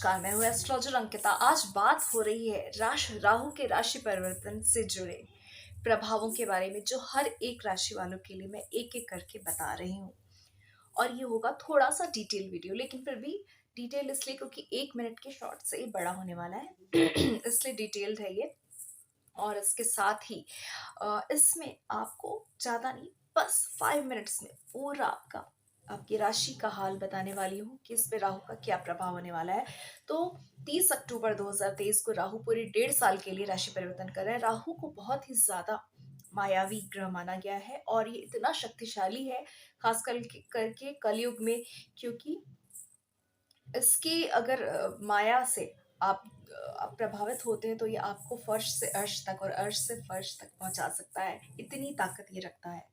नमस्कार, मैं हूँ एस्ट्रोलॉजर अंकिता। आज बात हो रही है राहु के राशि परिवर्तन से जुड़े प्रभावों के बारे में, जो हर एक राशि वालों के लिए मैं एक एक करके बता रही हूँ। और ये होगा थोड़ा सा डिटेल वीडियो, लेकिन फिर भी डिटेल इसलिए क्योंकि 1 मिनट के शॉर्ट से ये बड़ा होने वाला है इसलिए डिटेल्ड है ये। और इसके साथ ही इसमें आपको ज़्यादा नहीं, बस 5 मिनट्स में पूरा आपकी राशि का हाल बताने वाली हूँ कि इस पे राहु का क्या प्रभाव होने वाला है। तो 30 अक्टूबर 2023 को राहु पूरे 1.5 साल के लिए राशि परिवर्तन कर रहे हैं। राहु को बहुत ही ज़्यादा मायावी ग्रह माना गया है और ये इतना शक्तिशाली है, खास करके कलयुग में, क्योंकि इसकी अगर माया से आप प्रभावित होते हैं तो ये आपको फर्श से अर्श तक और अर्श से फर्श तक पहुंचा सकता है, इतनी ताकत ये रखता है।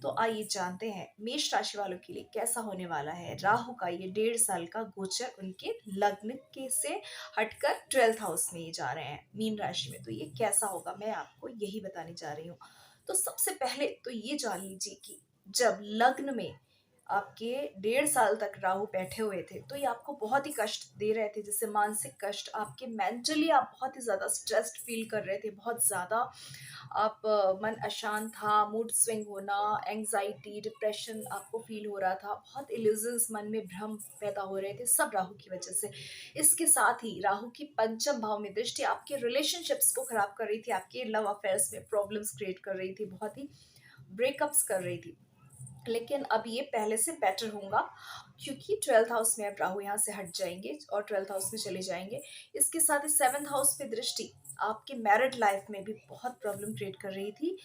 तो आइए जानते हैं मेष राशि वालों के लिए कैसा होने वाला है राहु का ये 1.5 साल का गोचर। उनके लग्न के से हटकर 12th हाउस में ये जा रहे हैं, मीन राशि में। तो ये कैसा होगा मैं आपको यही बताने जा रही हूँ। तो सबसे पहले तो ये जान लीजिए कि जब लग्न में आपके 1.5 साल तक राहु बैठे हुए थे तो ये आपको बहुत ही कष्ट दे रहे थे, जैसे मानसिक कष्ट। आपके मेंटली आप बहुत ही ज़्यादा स्ट्रेस्ड फील कर रहे थे, बहुत ज़्यादा आप मन अशांत था, मूड स्विंग होना, एंग्जाइटी, डिप्रेशन आपको फील हो रहा था, बहुत इल्यूजन्स, मन में भ्रम पैदा हो रहे थे, सब राहु की वजह से। इसके साथ ही राहु की पंचम भाव में दृष्टि आपके रिलेशनशिप्स को खराब कर रही थी, आपके लव अफेयर्स में प्रॉब्लम्स क्रिएट कर रही थी, बहुत ही ब्रेकअप्स कर रही थी। लेकिन अब ये पहले से बेटर होगा, क्योंकि 12th हाउस में अब राहु यहाँ से हट जाएंगे और 12th हाउस में चले जाएंगे। इसके साथ ही 7th हाउस पे दृष्टि आपके मैरिड लाइफ में भी बहुत प्रॉब्लम क्रिएट कर रही थी।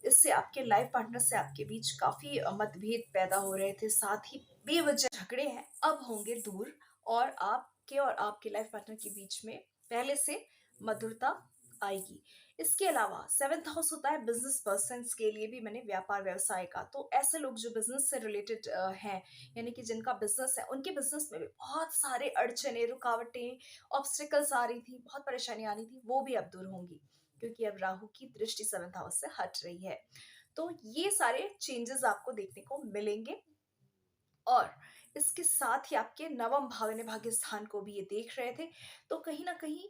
इससे आपके लाइफ पार्टनर से आपके बीच काफ़ी मतभेद पैदा हो रहे थे, साथ ही बेवजह झगड़े हैं अब होंगे दूर, और आपके लाइफ पार्टनर के बीच में पहले से मधुरता आएगी। इसके अलावा 7th हाउस होता है बिजनेस पर्सन के लिए भी, मैंने व्यापार व्यवसाय का। तो ऐसे लोग जो बिजनेस से रिलेटेड हैं, यानी कि जिनका बिजनेस है, उनके बिजनेस में भी बहुत सारे अड़चने, रुकावटें, ऑब्स्टिकल्स आ रही थी, बहुत परेशानी आ रही थी, वो भी अब दूर होंगी, क्योंकि अब राहु की दृष्टि 7th हाउस से हट रही है। तो ये सारे चेंजेस आपको देखने को मिलेंगे। और इसके साथ ही आपके नवम भाव यानी भाग्य स्थान को भी ये देख रहे थे। तो कहीं ना कहीं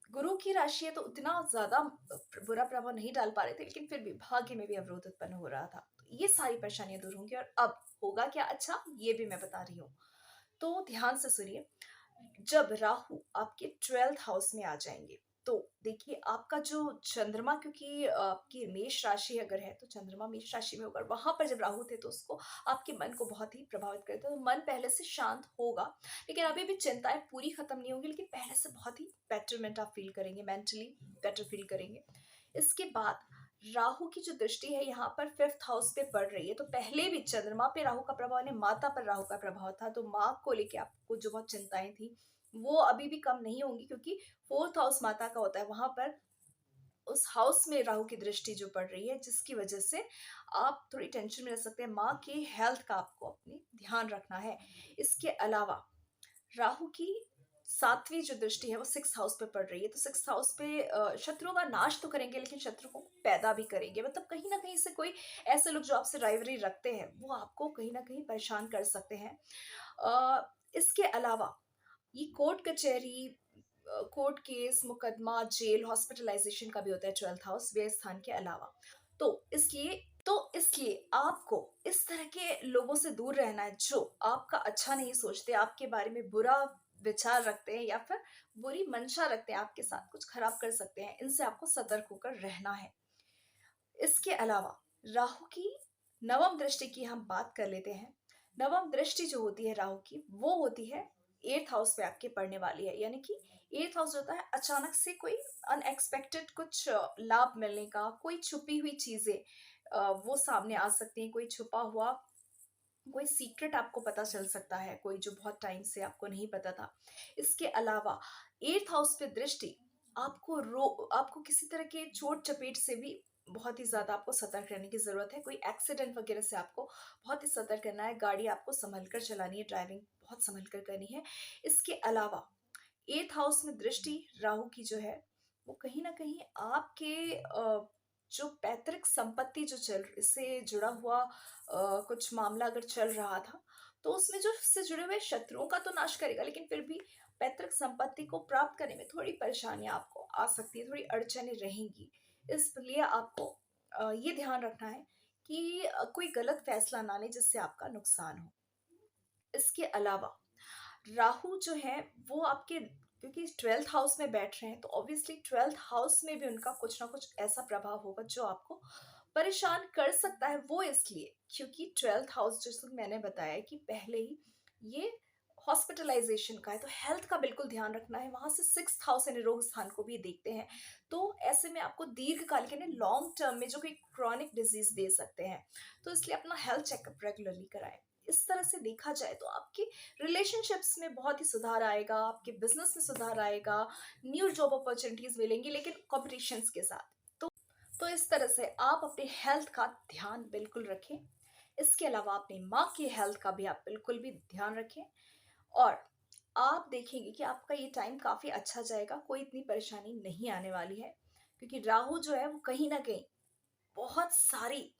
गुरु की राशि है तो उतना ज्यादा बुरा प्रभाव नहीं डाल पा रहे थे, लेकिन फिर भी भाग्य में भी अवरोध उत्पन्न हो रहा था। तो ये सारी परेशानियां दूर होंगी और अब होगा क्या अच्छा, ये भी मैं बता रही हूँ। तो ध्यान से सुनिए। जब राहु आपके 12th हाउस में आ जाएंगे तो देखिए आपका जो चंद्रमा, क्योंकि आपकी मेष राशि अगर है तो चंद्रमा मेष राशि में होगा, वहां पर जब राहु थे तो उसको आपके मन को बहुत ही प्रभावित करते, तो मन पहले से शांत होगा, लेकिन अभी भी चिंताएं पूरी खत्म नहीं होंगी, लेकिन पहले से बहुत ही बेटरमेंट आप फील करेंगे, मेंटली बेटर फील करेंगे। इसके बाद राहु की जो दृष्टि है यहाँ पर 5th हाउस पे पड़ रही है, तो पहले भी चंद्रमा पे राहु का प्रभाव यानी माता पर राहु का प्रभाव था, तो माँ को लेके आपको जो बहुत चिंताएं थी वो अभी भी कम नहीं होंगी, क्योंकि 4th हाउस माता का होता है, वहां पर उस हाउस में राहु की दृष्टि जो पड़ रही है, जिसकी वजह से आप थोड़ी टेंशन में रह सकते हैं। माँ की हेल्थ का आपको अपने ध्यान रखना है। इसके अलावा राहु की 7वीं जो दृष्टि है वो 6th हाउस पे पड़ रही है, तो 6th हाउस पे शत्रुओं का नाश तो करेंगे, लेकिन शत्रु को पैदा भी करेंगे। मतलब कहीं ना कहीं से कोई ऐसे लोग जो आपसे राइवरी रखते हैं वो आपको कहीं ना कहीं परेशान कर सकते हैं। इसके अलावा ये कोर्ट कचहरी, कोर्ट केस, मुकदमा, जेल, हॉस्पिटलाइजेशन का भी होता है 12th हाउस व्यय स्थान के अलावा। तो इसलिए आपको इस तरह के लोगों से दूर रहना है, जो आपका अच्छा नहीं सोचते, आपके बारे में बुरा विचार रखते हैं या फिर बुरी मंशा रखते हैं, आपके साथ कुछ खराब कर सकते हैं। इनसे आपको सतर्क होकर रहना है। इसके अलावा राहु की नवम दृष्टि की हम बात कर लेते हैं। नवम दृष्टि जो होती है राहु की, वो होती है 8th हाउस पे आपके पड़ने वाली है, यानी कि 8th हाउस होता है अचानक से कोई अनएक्सपेक्टेड कुछ लाभ मिलने का, कोई छुपी हुई चीजें वो सामने आ सकती हैं, कोई छुपा हुआ कोई सीक्रेट आपको पता चल सकता है, कोई जो बहुत टाइम से आपको नहीं पता था। इसके अलावा 8th हाउस पे दृष्टि आपको किसी तरह के चोट चपेट से भी बहुत ही ज्यादा आपको सतर्क रहने की जरूरत है। कोई एक्सीडेंट वगैरह से आपको बहुत ही सतर्क रहना है। गाड़ी आपको संभल कर चलानी है, ड्राइविंग बहुत संभल कर करनी है। इसके अलावा 8th हाउस में दृष्टि राहु की जो है वो कहीं ना कहीं आपके जो पैतृक संपत्ति जो चल से जुड़ा हुआ कुछ मामला अगर चल रहा था, तो उसमें जो उससे जुड़े हुए शत्रुओं का तो नाश करेगा, लेकिन फिर भी पैतृक संपत्ति को प्राप्त करने में थोड़ी परेशानियाँ आपको आ सकती है, थोड़ी अड़चनें रहेंगी। इसलिए आपको ये ध्यान रखना है कि कोई गलत फैसला ना लें जिससे आपका नुकसान हो। इसके अलावा राहु जो है वो आपके, क्योंकि 12th हाउस में बैठ रहे हैं तो ऑब्वियसली 12th हाउस में भी उनका कुछ ना कुछ ऐसा प्रभाव होगा जो आपको परेशान कर सकता है। वो इसलिए क्योंकि 12th हाउस, जैसे कि मैंने बताया कि पहले ही, ये हॉस्पिटलाइजेशन का है, तो हेल्थ का बिल्कुल ध्यान रखना है। वहां से 6th हाउस यानी रोग स्थान को भी देखते हैं। तो ऐसे में आपको दीर्घकालिक यानी लॉन्ग टर्म में जो कोई क्रॉनिक डिजीज दे सकते हैं, तो इसलिए अपना हेल्थ चेकअप रेगुलरली कराएं। इस तरह से देखा जाए तो आपकी रिलेशनशिप्स में बहुत ही सुधार आएगा, आपके बिजनेस में सुधार आएगा, न्यू जॉब अपॉर्चुनिटीज मिलेंगी, लेकिन कॉम्पिटिशन्स के साथ। तो इस तरह से आप अपनी हेल्थ का ध्यान बिल्कुल रखें। इसके अलावा अपनी माँ की हेल्थ का भी आप बिल्कुल भी ध्यान रखें। और आप देखेंगे कि आपका ये टाइम काफ़ी अच्छा जाएगा, कोई इतनी परेशानी नहीं आने वाली है, क्योंकि राहु जो है वो कहीं ना कहीं बहुत सारी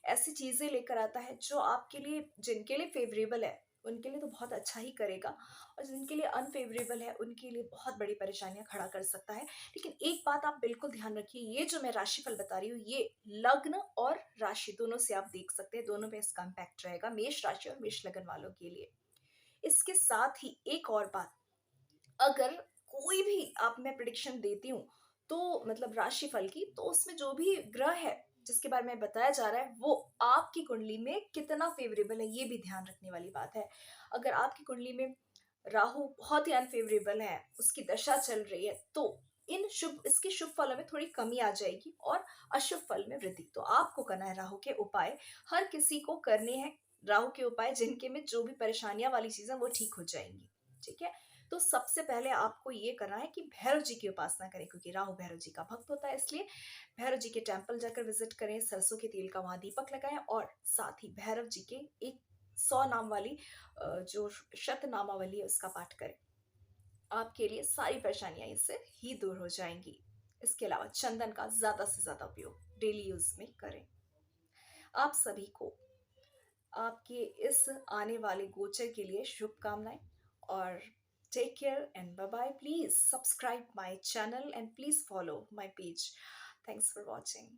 ऐसी चीज़ें लेकर आता है जो आपके लिए, जिनके लिए फेवरेबल है उनके लिए तो बहुत अच्छा ही करेगा, और जिनके लिए अनफेवरेबल है उनके लिए बहुत बड़ी परेशानियां खड़ा कर सकता है। लेकिन एक बात आप बिल्कुल ध्यान रखिए, ये जो मैं राशिफल बता रही हूँ ये लग्न और राशि दोनों से आप देख सकते हैं, दोनों पे इसका इम्पैक्ट रहेगा, मेष राशि और मेष लग्न वालों के लिए। इसके साथ ही एक और बात, अगर कोई भी आप मैं प्रिडिक्शन देती हूँ तो मतलब राशिफल की, तो उसमें जो भी ग्रह है जिसके बारे में बताया जा रहा है वो आपकी कुंडली में कितना फेवरेबल है, ये भी ध्यान रखने वाली बात है। अगर आपकी कुंडली में राहु बहुत ही अनफेवरेबल है, उसकी दशा चल रही है, तो इन शुभ इसके शुभ फलों में थोड़ी कमी आ जाएगी और अशुभ फल में वृद्धि। तो आपको करना है राहु के उपाय, हर किसी को करने हैं राहु के उपाय, जिनके में जो भी परेशानियां वाली चीजें वो ठीक हो जाएंगी। ठीक है, तो सबसे पहले आपको ये करना है कि भैरव जी की उपासना करें, क्योंकि राहु भैरव जी का भक्त होता है, इसलिए भैरव जी के टेम्पल जाकर विजिट करें, सरसों के तेल का वहां दीपक लगाएं, और साथ ही भैरव जी के एक 100 नाम वाली जो शत नामावली है उसका पाठ करें। आपके लिए सारी परेशानियां इससे ही दूर हो जाएंगी। इसके अलावा चंदन का ज्यादा से ज्यादा उपयोग डेली यूज में करें। आप सभी को आपके इस आने वाले गोचर के लिए शुभकामनाएं, और take care and bye bye. Please subscribe my channel and please follow my page. Thanks for watching.